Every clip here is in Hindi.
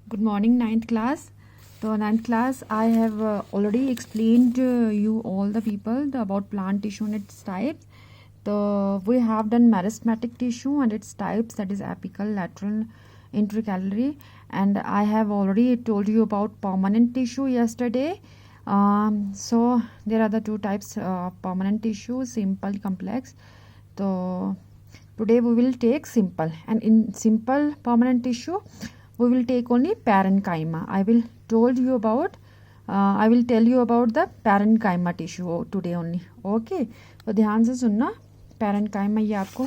Good morning, ninth class. So, ninth class, I have already explained you all the people about plant tissue and its types. So, we have done meristematic tissue and its types, that is apical, lateral, intercalary. And I have already told you about permanent tissue yesterday. So, there are the two types of permanent tissue, simple, complex. So, today we will take simple, and in simple permanent tissue we will take only parenchyma. I will tell you about the parenchyma tissue today only. Okay, तो ध्यान से सुनना. parenchyma ये आपको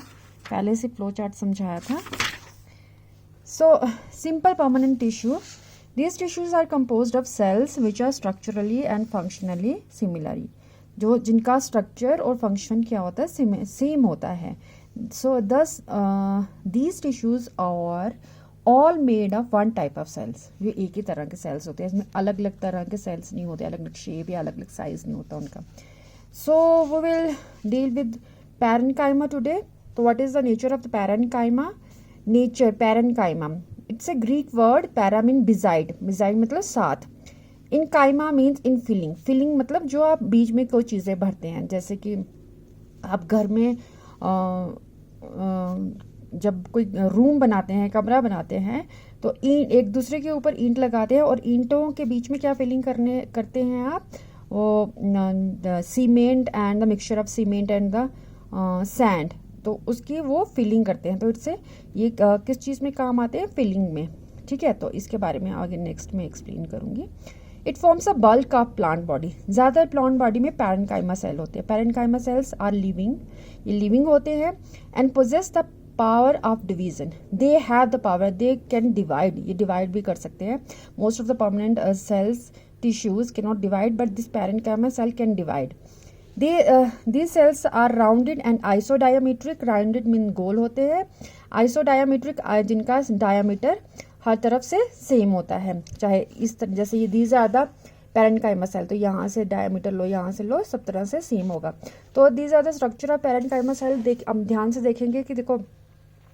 पहले से फ्लो चार्ट समझाया था. So simple permanent tissue, these tissues are composed of cells which are structurally and functionally similar. जो जिनका स्ट्रक्चर और फंक्शन क्या होता है, सेम होता है. So thus these tissues are all made of one type of cells. ये एक ही तरह के सेल्स होते हैं, इसमें अलग अलग तरह के सेल्स नहीं होते, अलग अलग शेप या अलग अलग साइज नहीं होता उनका. So we will deal with parenchyma today. So what is the nature of the parenchyma? Nature parenchyma, it's a Greek word. Para mean beside, beside मतलब साथ. इन काइमा मीन्स इन फिलिंग. फिलिंग मतलब जो आप बीच में कोई चीज़ें भरते हैं, जैसे कि आप घर में जब कोई रूम बनाते हैं, कमरा बनाते हैं, तो ईंट एक दूसरे के ऊपर ईंट लगाते हैं और ईंटों के बीच में क्या फिलिंग करते हैं आप, वो cement and the mixture of cement and the sand, तो उसकी वो फिलिंग करते हैं. तो इससे ये किस चीज़ में काम आते हैं, फिलिंग में. ठीक है, तो इसके बारे में आगे नेक्स्ट में एक्सप्लेन करूँगी. It forms a bulk of plant body. ज़्यादातर प्लांट बॉडी में पैरेनकाइमा सेल होते हैं. पैरेनकाइमा सेल्स आर लिविंग, ये लिविंग होते हैं and possess the power of division. They have the power, they can divide, ये डिवाइड भी कर सकते हैं. Most of the permanent cells tissues can not divide, but this parenchyma cell can divide. these cells are rounded and isodiametric. Rounded mean गोल होते हैं, आइसोडायामेट्रिक जिनका डायामीटर हर तरफ से सेम होता है. चाहे इस तरह, जैसे ये these are the parenchyma cell, तो यहाँ से डायामीटर लो, यहाँ से लो, सब तरह से सेम होगा. तो these are the structure of parenchyma cell. अब ध्यान से देखेंगे कि देखो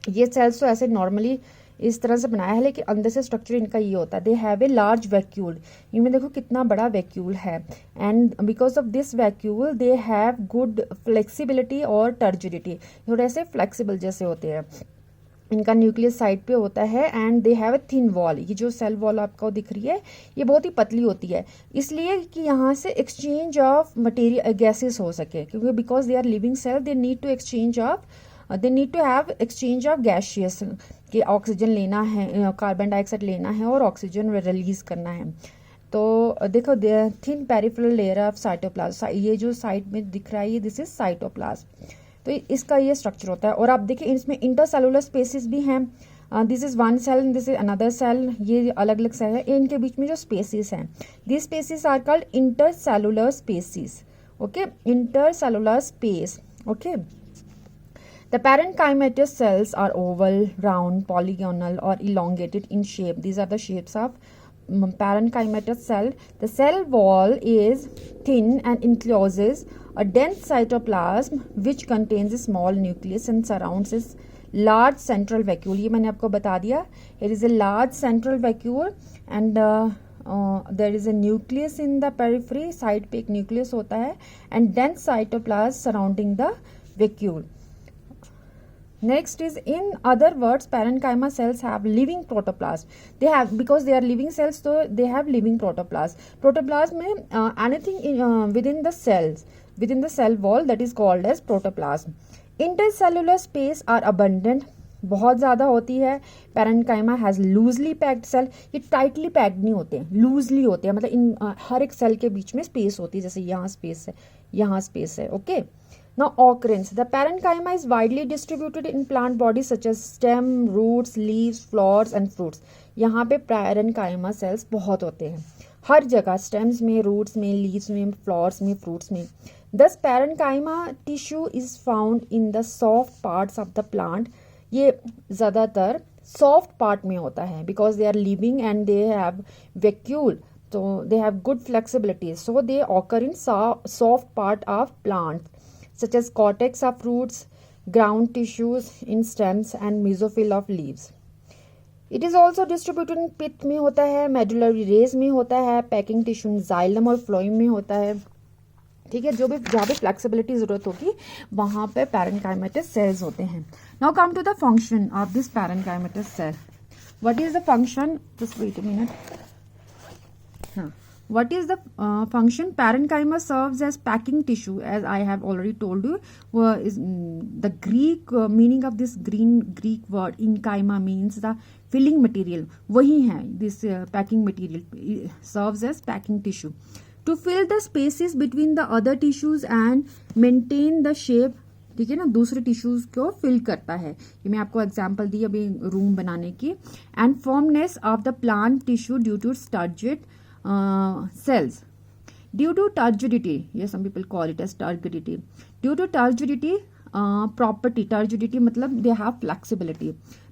ये सेल्स तो ऐसे नॉर्मली इस तरह से बनाया है, लेकिन अंदर से स्ट्रक्चर इनका ये होता है. They have a large vacuole. इनमें देखो कितना बड़ा वैक्यूल है, and because of this vacuole they have good flexibility और टर्जिडिटी. थोड़े से फ्लेक्सिबल जैसे होते हैं. इनका न्यूक्लियस साइड पे होता है and they have a thin wall. ये जो सेल वॉल आपको दिख रही है ये बहुत ही पतली होती है, इसलिए कि यहाँ से एक्सचेंज ऑफ मटेरियल गैसेस हो सके, क्योंकि because they are living cell they need to exchange of, they need to have exchange of gaseous, कि ऑक्सीजन लेना है, कार्बन डाइऑक्साइड लेना है और ऑक्सीजन रिलीज करना है. तो देखो thin peripheral layer of cytoplasm, ये जो साइड में दिख रहा है ये दिस इज साइटोप्लाज्म. तो इसका ये स्ट्रक्चर होता है. और आप देखिए इसमें इंटरसेलुलर स्पेसिस भी हैं. This is one cell, this is another cell, ये अलग अलग सेल है. इनके बीच में जो स्पेसिस हैं, this spaces are called intercellular spaces. Okay, intercellular space. Okay, the parenchymatous cells are oval, round, polygonal or elongated in shape. These are the shapes of parenchymatous cell. The cell wall is thin and encloses a dense cytoplasm which contains a small nucleus and surrounds its large central vacuole. ये मैंने आपको बता दिया. It is a large central vacuole and there is a nucleus in the periphery. Side पे एक न्यूक्लियस होता है and dense cytoplasm surrounding the vacuole. Next is, in other words, parenchyma cells have living protoplasm. They have, because they are living cells, so they have living protoplasm. Protoplasm में anything within the cells, within the cell wall, that is called as protoplasm. Intercellular space are abundant, बहुत ज़्यादा होती है. Parenchyma has loosely packed cell. ये टाइटली पैक्ड नहीं होते, लूजली होते हैं, मतलब इन हर एक सेल के बीच में स्पेस होती है. जैसे यहाँ स्पेस है, यहाँ स्पेस है. Okay, now occurrence. The parenchyma is widely distributed in plant bodies such as stem, roots, leaves, flowers and fruits. यहाँ पे parenchyma cells बहुत होते हैं हर जगह, stems में, roots में, leaves में, flowers में, fruits में. Thus parenchyma tissue is found in the soft parts of the plant. ये ज़्यादातर soft part में होता है because they are living and they have vacuole, so they have good flexibility, so they occur in soft part of plants such as cortex of roots, ground tissues in stems and mesophyll of leaves. It is also distributed in pith में होता है, मेडुलरी रेस में होता है, पैकिंग टिश्यू जाइलम और फ्लोएम में होता है। ठीक है, जो भी जहाँ पे फ्लेक्सिबिलिटी ज़रूरत होगी वहाँ पे पैरेन्काइमेटस सेल्स होते हैं। Now come to the function of this parenchymatous cell. What is the function, just wait a minute. हाँ, what is the function? Parenchyma serves as packing tissue, as I have already told you. Is the Greek meaning of this Greek word enchyma means the filling material. वही है this packing material, serves as packing tissue to fill the spaces between the other tissues and maintain the shape. ठीक है ना, दूसरे टिश्यूज को फिल करता है। ये मैं आपको एग्जांपल दी अभी रूम बनाने की। And firmness of the plant tissue due to turgid cells. Due to turgidity, yes, some people call it as turgidity. Due to turgidity property, turgidity मतलब they have flexibility.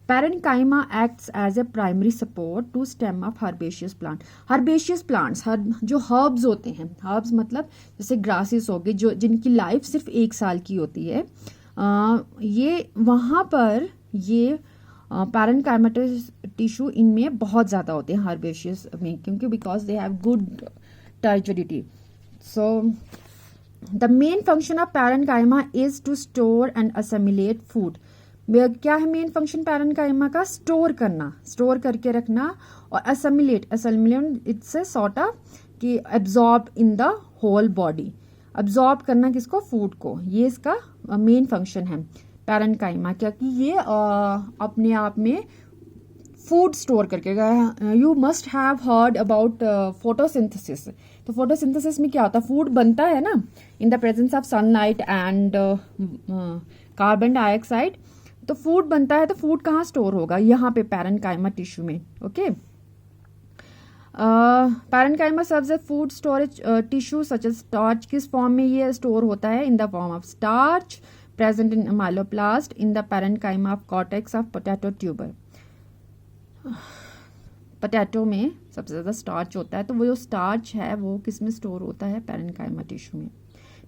Parenchyma acts as a primary support to stem of herbaceous plant. Herbaceous plants, जो herbs होते हैं, herbs मतलब जैसे grasses हो गए, जो जिनकी लाइफ सिर्फ 1 साल की होती है, ये वहाँ पर ये पैरेन्काइमेटस टिश्यू इनमें बहुत ज़्यादा होते हैं हर्बेशियस में, क्योंकि because they have good turgidity. So the main function of parenchyma is to store and assimilate food. क्या है मेन फंक्शन पैरेन्काइमा का? स्टोर करना, स्टोर करके रखना, और assimilate it's a sort of कि absorb in the whole body, absorb करना किसको? फूड को. ये इसका मेन फंक्शन है पैरेन्काइमा, क्योंकि ये अपने आप में फूड स्टोर करके. You must have heard about photosynthesis. तो फोटोसिंथेसिस में क्या होता है? फूड बनता है ना in the presence of sunlight and carbon dioxide. तो फूड बनता है, तो फूड कहाँ स्टोर होगा? यहाँ पे पैरेन्काइमा टिश्यू में. Okay, parenchyma serves as food storage tissue such as starch. किस फॉर्म में ये स्टोर होता है? In the form of starch present in myeloblast in the parenchyma of cortex of potato tuber. Potato में सबसे ज़्यादा स्टार्च होता है, तो वो जो स्टार्च है वो किस में स्टोर होता है? पैरेन्काइमा टिश्यू में.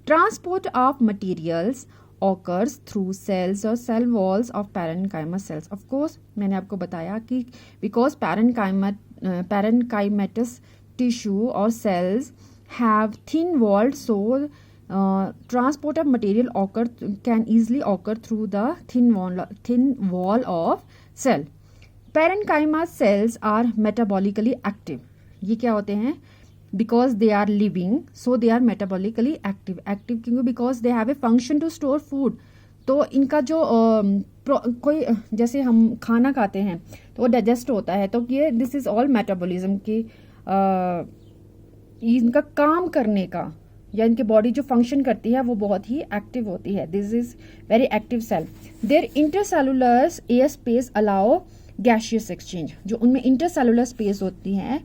Transport of materials occurs through cells or cell walls of parenchyma cells. Of course, मैंने आपको बताया कि because parenchymatous tissue or cells have thin walled, so transport of material can easily occur through the thin wall of cell. Parenchyma cells are metabolically active. ये क्या होते हैं? Because they are living, so they are metabolically active. Active क्योंकि because they have a function to store food. तो इनका जो कोई जैसे हम खाना खाते हैं तो वो डाइजेस्ट होता है, तो ये दिस इज ऑल मेटाबॉलिज्म की इनका काम करने का या इनकी बॉडी जो फंक्शन करती है वो बहुत ही एक्टिव होती है. This is very active cell. Their intercellular air space allow gaseous exchange. जो उनमें इंटरसेलुलर स्पेस होती है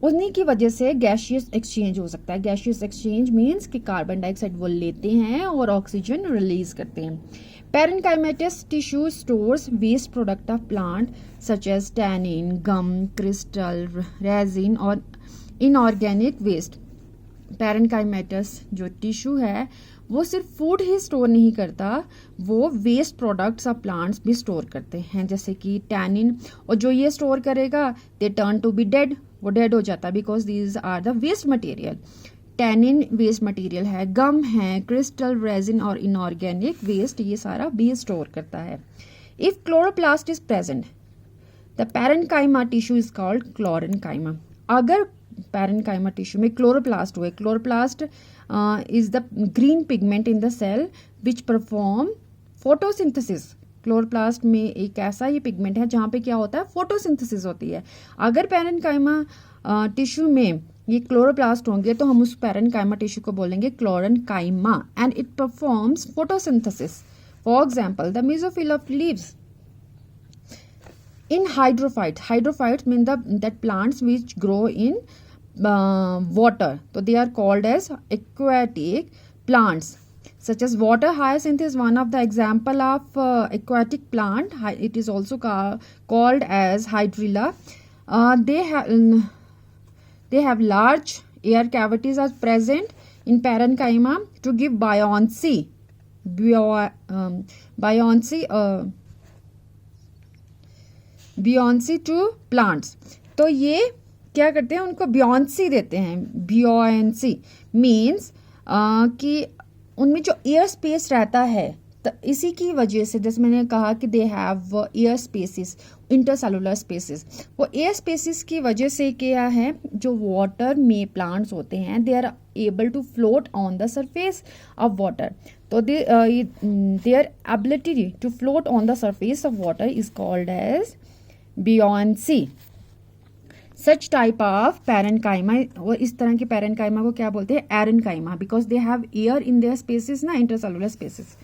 उन्हीं की वजह से गैशियस एक्सचेंज हो सकता है. गैशियस एक्सचेंज मीन्स कि कार्बन डाइऑक्साइड वो लेते हैं और ऑक्सीजन रिलीज करते हैं. Parenchymatous tissue stores waste product of plant such as tannin, gum, crystal, resin और इनऑर्गेनिक वेस्ट. पैरेन्काइमेटस जो टिश्यू है वो सिर्फ फूड ही स्टोर नहीं करता, वो वेस्ट प्रोडक्ट्स ऑफ प्लांट्स भी स्टोर करते हैं, जैसे कि टैनिन. और जो ये स्टोर करेगा they turn to be dead, वो डेड हो जाता है because these are the waste material. Tannin waste material है, गम है, क्रिस्टल, रेजिन और इनऑर्गेनिक वेस्ट, ये सारा भी स्टोर करता है. If chloroplast is present the parenchyma tissue is called chlorenchyma. अगर पैरेन्काइमा टिश्यू में क्लोरोप्लास्ट हुए, chloroplast is the green pigment in the cell which perform photosynthesis. Chloroplast में एक ऐसा ही पिगमेंट है जहाँ पे क्या होता है? फोटोसिंथेसिस होती है. अगर पैरेन्काइमा टिश्यू में ये क्लोरोप्लास्ट होंगे तो हम उस पैरेन्काइमा टिश्यू को बोलेंगे क्लोरेन्काइमा and it performs photosynthesis. For example the mesophyll of leaves in hydrophytes mean that plants which grow in water, so they are called as aquatic plants, such as water hyacinth is one of the example of aquatic plant. It is also called as hydrilla. They have large air cavities are present in parenchyma to give buoyancy buoyancy to plants. तो ये क्या करते हैं, उनको बियॉन्सी देते हैं। बियॉन्सी मीन्स कि उनमें जो एयर स्पेस रहता है, तो इसी की वजह से जैसे मैंने कहा कि they have air spaces, intercellular spaces. वो एयर स्पेसिस की वजह से क्या है, जो वाटर में प्लांट्स होते हैं they are able to float on the surface of water. तो their ability to float on the surface of water is called as buoyancy. Such type of parenchyma, और इस तरह के पैरेनकाइमा को क्या बोलते हैं, aerenchyma, because they have air in their spaces ना, intercellular spaces.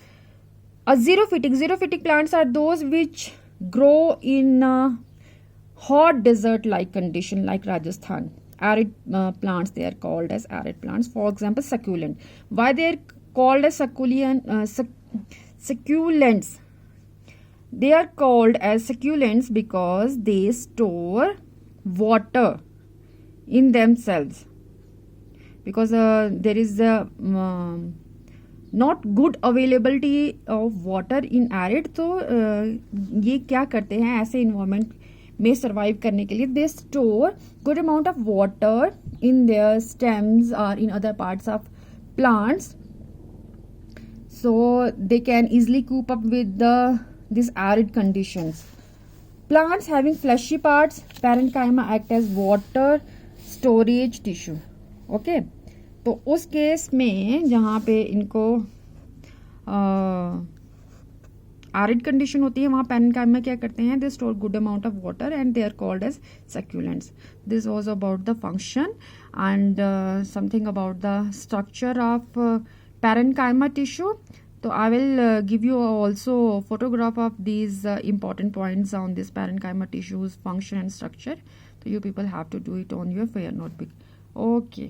Xerophytic plants are those which grow in hot desert-like condition, like Rajasthan. Arid plants, they are called as arid plants. For example, succulent. Why they are called as succulents? They are called as succulents because they store water in themselves. Because there is not good availability of water in arid. तो ये क्या करते हैं, ऐसे इन्वायरमेंट में सर्वाइव करने के लिए they store good amount of water in their stems और in other parts of plants, so they can easily cope up with this arid conditions. Plants having fleshy parts, parenchyma act as water storage tissue. Okay, तो उस केस में जहाँ पे इनको एरिड कंडीशन होती है, वहाँ पैरेनकाइमा क्या करते हैं, they store good amount of water and they are called as succulents. This was about the function and something about the structure of parenchyma tissue. तो I will give you also photograph of these important points on this parenchyma tissues function and structure. So you people have to do it on your fair notebook. Okay.